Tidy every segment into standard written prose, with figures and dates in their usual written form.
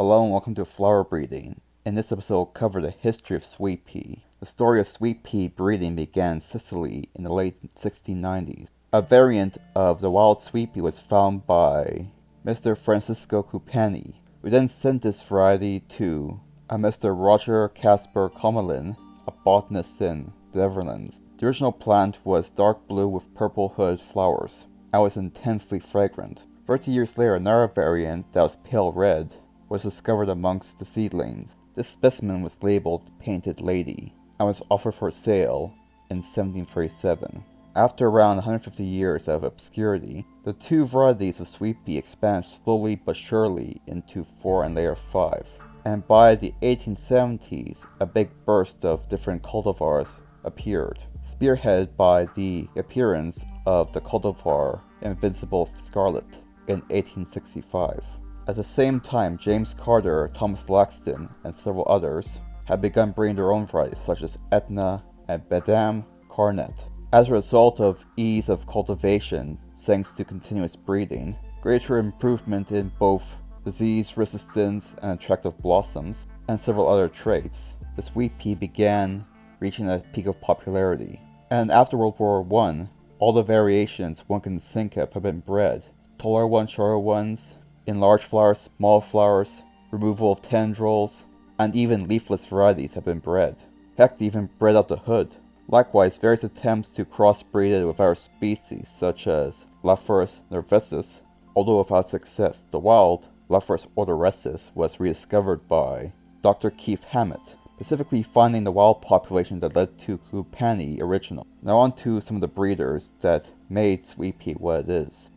Hello and welcome to Flower Breeding. In this episode, we'll cover the history of sweet pea. The story of sweet pea breeding began in Sicily in the late 1690s. A variant of the wild sweet pea was found by Mr. Francisco Cupani, who then sent this variety to a Mr. Roger Casper Commelin, a botanist in the Netherlands. The original plant was dark blue with purple hooded flowers and was intensely fragrant. 30 years later, another variant that was pale red was discovered amongst the seedlings. This specimen was labeled Painted Lady and was offered for sale in 1737. After around 150 years of obscurity, the two varieties of sweet pea expanded slowly but surely into 4 and later 5. And by the 1870s, a big burst of different cultivars appeared, spearheaded by the appearance of the cultivar Invincible Scarlet in 1865. At the same time, James Carter, Thomas Laxton, and several others had begun breeding their own varieties, such as Etna and Badam Carnet. As a result of ease of cultivation, thanks to continuous breeding, greater improvement in both disease resistance and attractive blossoms, and several other traits, the sweet pea began reaching a peak of popularity. And after World War I, all the variations one can think of have been bred. Taller ones, shorter ones, in large flowers, small flowers, removal of tendrils, and even leafless varieties have been bred. Heck, they even bred out the hood. Likewise, various attempts to crossbreed it with other species, such as Laphorus nervosus, although without success. The wild Laphorus odoracis was rediscovered by Dr. Keith Hammett, specifically finding the wild population that led to Cupani original. Now on to some of the breeders that made sweet pea what it is.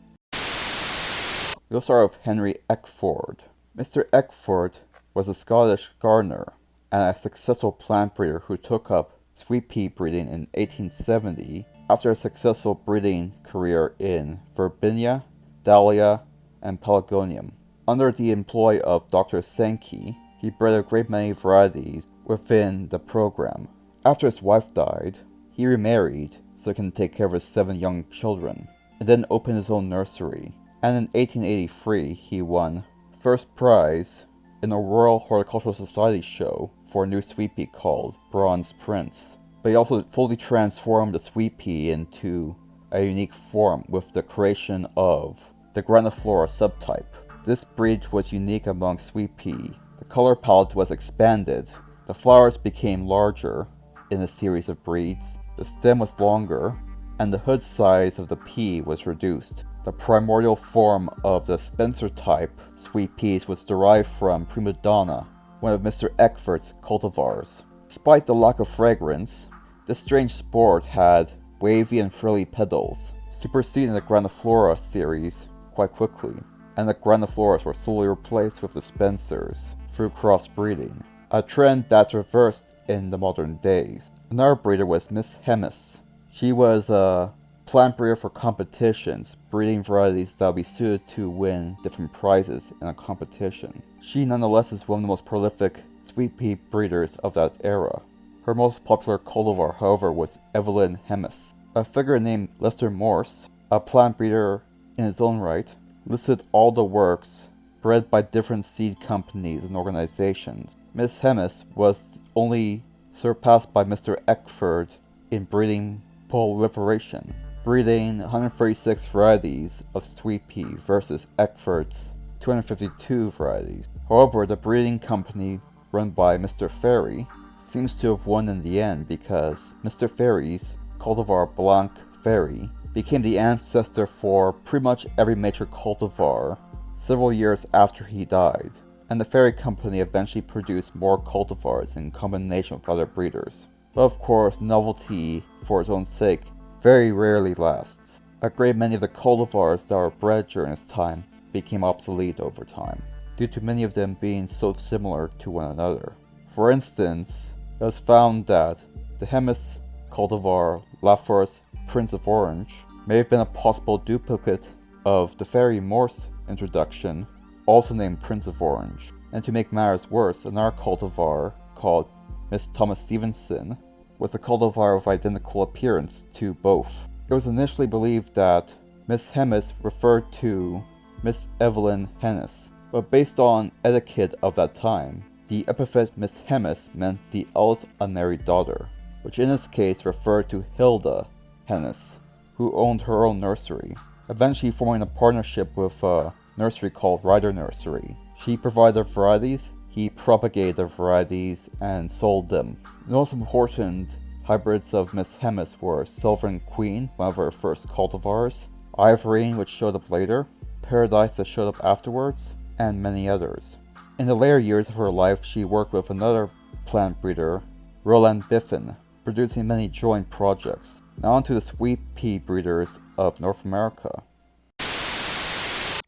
We'll start with Henry Eckford. Mr. Eckford was a Scottish gardener and a successful plant breeder who took up sweet pea breeding in 1870 after a successful breeding career in Verbinia, Dahlia, and Pelargonium. Under the employ of Dr. Sankey, he bred a great many varieties within the program. After his wife died, he remarried so he can take care of his 7 young children, and then opened his own nursery. And in 1883, he won first prize in a Royal Horticultural Society show for a new sweet pea called Bronze Prince. But he also fully transformed the sweet pea into a unique form with the creation of the Grandiflora subtype. This breed was unique among sweet pea. The color palette was expanded, the flowers became larger in a series of breeds, the stem was longer, and the hood size of the pea was reduced. The primordial form of the Spencer type sweet peas was derived from Prima Donna, one of Mr. Eckford's cultivars. Despite the lack of fragrance, this strange sport had wavy and frilly petals, superseding the Grandiflora series quite quickly, and the Grandifloras were slowly replaced with the Spencers through crossbreeding, a trend that's reversed in the modern days. Another breeder was Miss Hemis. She was a plant breeder for competitions, breeding varieties that would be suited to win different prizes in a competition. She nonetheless is one of the most prolific sweet pea breeders of that era. Her most popular cultivar, however, was Evelyn Hemis. A figure named Lester Morse, a plant breeder in his own right, listed all the works bred by different seed companies and organizations. Miss Hemis was only surpassed by Mr. Eckford in breeding proliferation, breeding 136 varieties of sweet pea versus Eckford's 252 varieties. However, the breeding company run by Mr. Ferry seems to have won in the end because Mr. Ferry's cultivar Blanc Ferry became the ancestor for pretty much every major cultivar several years after he died, and the Ferry company eventually produced more cultivars in combination with other breeders. But of course, novelty for its own sake very rarely lasts. A great many of the cultivars that were bred during this time became obsolete over time, due to many of them being so similar to one another. For instance, it was found that the Hemis cultivar Laphorus Prince of Orange may have been a possible duplicate of the Ferry Morse introduction, also named Prince of Orange. And to make matters worse, another cultivar called Miss Thomas Stevenson was a cultivar of identical appearance to both. It was initially believed that Miss Hemis referred to Miss Evelyn Hennis, but based on etiquette of that time, the epithet Miss Hemis meant the eldest unmarried daughter, which in this case referred to Hilda Hennis, who owned her own nursery, eventually forming a partnership with a nursery called Ryder Nursery. She provided the varieties, he propagated the varieties and sold them. The most important hybrids of Miss Hemis were Silver Queen, one of her first cultivars, Ivorine, which showed up later, Paradise that showed up afterwards, and many others. In the later years of her life, she worked with another plant breeder, Roland Biffin, producing many joint projects. Now on to the sweet pea breeders of North America.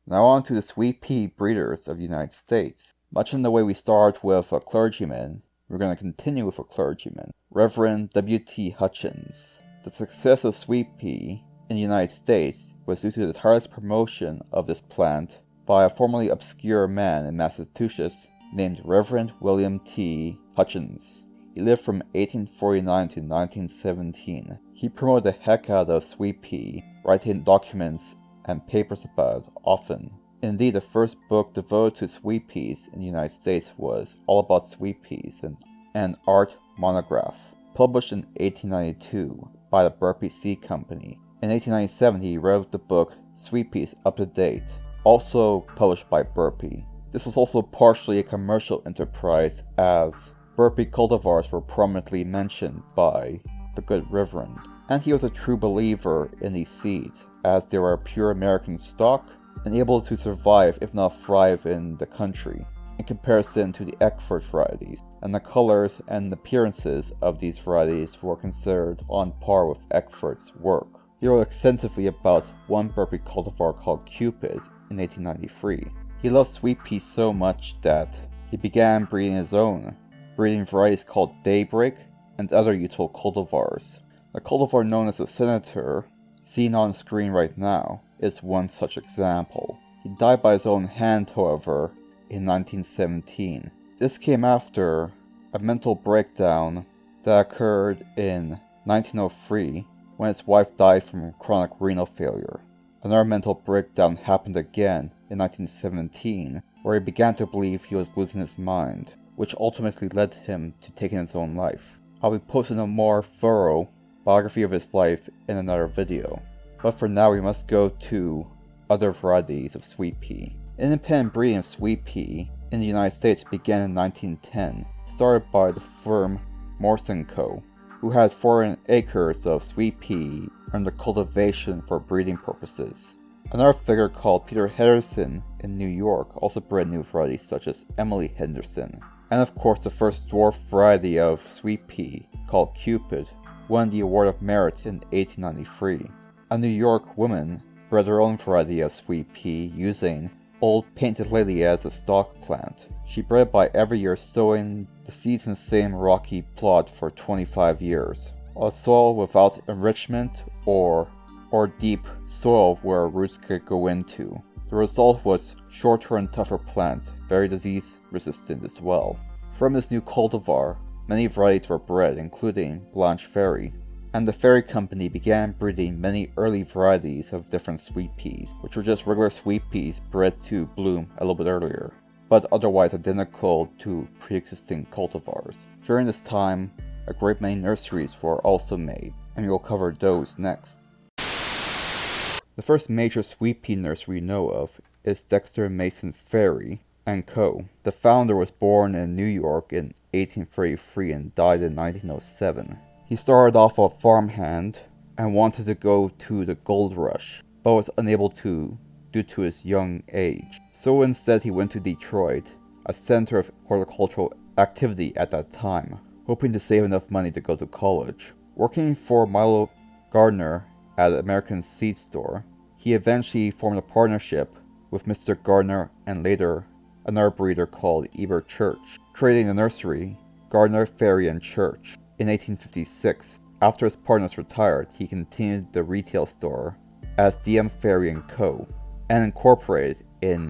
Now on to the sweet pea breeders of the United States. Much in the way we start with a clergyman, we're going to continue with a clergyman, Reverend W.T. Hutchins. The success of sweet pea in the United States was due to the tireless promotion of this plant by a formerly obscure man in Massachusetts named Reverend William T. Hutchins. He lived from 1849 to 1917. He promoted the heck out of sweet pea, writing documents and papers about it often. Indeed, the first book devoted to sweet peas in the United States was All About Sweet Peas, an art monograph, published in 1892 by the Burpee Seed Company. In 1897, he wrote the book Sweet Peas Up to Date, also published by Burpee. This was also partially a commercial enterprise, as Burpee cultivars were prominently mentioned by the good Reverend. And he was a true believer in these seeds, as they were a pure American stock and able to survive, if not thrive, in the country, in comparison to the Eckford varieties, and the colors and appearances of these varieties were considered on par with Eckford's work. He wrote extensively about one Burpee cultivar called Cupid in 1893. He loved sweet peas so much that he began breeding his own, breeding varieties called Daybreak and other useful cultivars. The cultivar known as the Senator, seen on screen right now, is one such example. He died by his own hand, however, in 1917. This came after a mental breakdown that occurred in 1903 when his wife died from chronic renal failure. Another mental breakdown happened again in 1917, where he began to believe he was losing his mind, which ultimately led him to taking his own life. I'll be posting a more thorough biography of his life in another video. But for now, we must go to other varieties of sweet pea. Independent breeding of sweet pea in the United States began in 1910, started by the firm Morse & Co., who had 400 acres of sweet pea under cultivation for breeding purposes. Another figure called Peter Henderson in New York also bred new varieties such as Emily Henderson. And of course, the first dwarf variety of sweet pea, called Cupid, won the Award of Merit in 1893. A New York woman bred her own variety of sweet pea using Old Painted Lady as a stock plant. She bred by every year sowing the seeds in the same rocky plot for 25 years. A soil without enrichment or deep soil where roots could go into. The result was shorter and tougher plants, very disease resistant as well. From this new cultivar, many varieties were bred, including Blanche Fairy, and the Fairy Company began breeding many early varieties of different sweet peas, which were just regular sweet peas bred to bloom a little bit earlier, but otherwise identical to pre-existing cultivars. During this time, a great many nurseries were also made, and we will cover those next. The first major sweet pea nursery we know of is Dexter Mason Ferry & Co. The founder was born in New York in 1833 and died in 1907. He started off a farmhand and wanted to go to the gold rush, but was unable to due to his young age. So instead he went to Detroit, a center of horticultural activity at that time, hoping to save enough money to go to college. Working for Milo Gardner at an American seed store, he eventually formed a partnership with Mr. Gardner and later another breeder called Eber Church, creating a nursery, Gardner, Ferry and Church. In 1856, after his partners retired, he continued the retail store as DM Ferry & Co. and incorporated in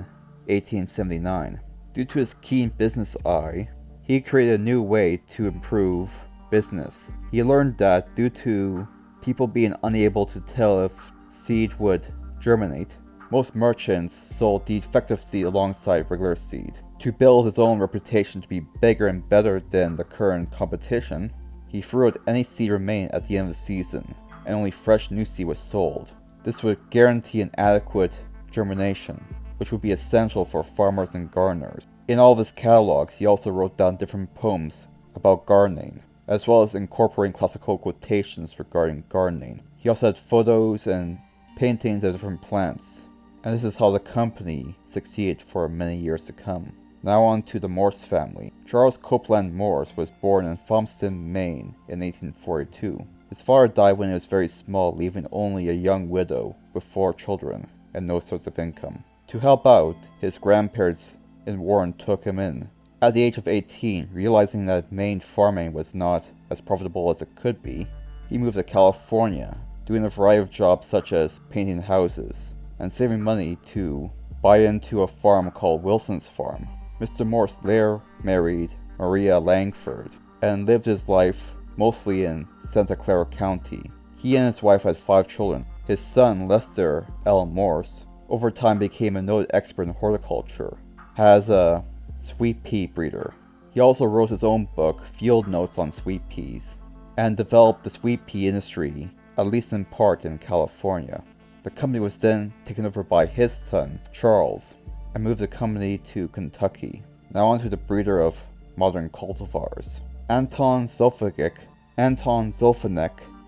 1879. Due to his keen business eye, he created a new way to improve business. He learned that due to people being unable to tell if seed would germinate, Most merchants sold defective seed alongside regular seed. To build his own reputation to be bigger and better than the current competition, he threw out any seed remaining at the end of the season, and only fresh new seed was sold. This would guarantee an adequate germination, which would be essential for farmers and gardeners. In all of his catalogs, he also wrote down different poems about gardening, as well as incorporating classical quotations regarding gardening. He also had photos and paintings of different plants, and this is how the company succeeded for many years to come. Now on to the Morse family. Charles Copeland Morse was born in Thompson, Maine in 1842. His father died when he was very small, leaving only a young widow with 4 children and no source of income. To help out, his grandparents in Warren took him in. At the age of 18, realizing that Maine farming was not as profitable as it could be, he moved to California, doing a variety of jobs such as painting houses, and saving money to buy into a farm called Wilson's Farm. Mr. Morse later married Maria Langford, and lived his life mostly in Santa Clara County. He and his wife had 5 children. His son, Lester L. Morse, over time became a noted expert in horticulture, has a sweet pea breeder. He also wrote his own book, Field Notes on Sweet Peas, and developed the sweet pea industry, at least in part, in California. The company was then taken over by his son, Charles, and moved the company to Kentucky. Now on to the breeder of modern cultivars. Anton Zolfanek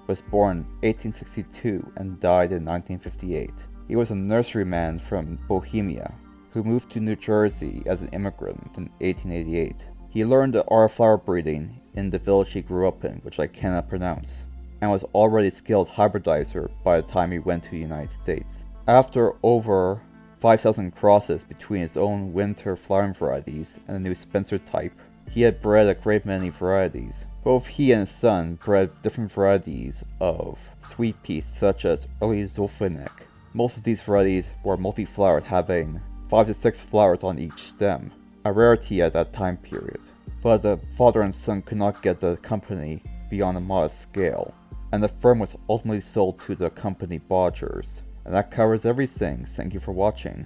was born in 1862 and died in 1958. He was a nurseryman from Bohemia, who moved to New Jersey as an immigrant in 1888. He learned the art of flower breeding in the village he grew up in, which I cannot pronounce, and was already a skilled hybridizer by the time he went to the United States. After over 5,000 crosses between his own winter flowering varieties and the new Spencer type, he had bred a great many varieties. Both he and his son bred different varieties of sweet peas, such as early Zolfanek. Most of these varieties were multi-flowered, having 5 to 6 flowers on each stem, a rarity at that time period. But the father and son could not get the company beyond a modest scale, and the firm was ultimately sold to the company Bodgers. And that covers everything. Thank you for watching.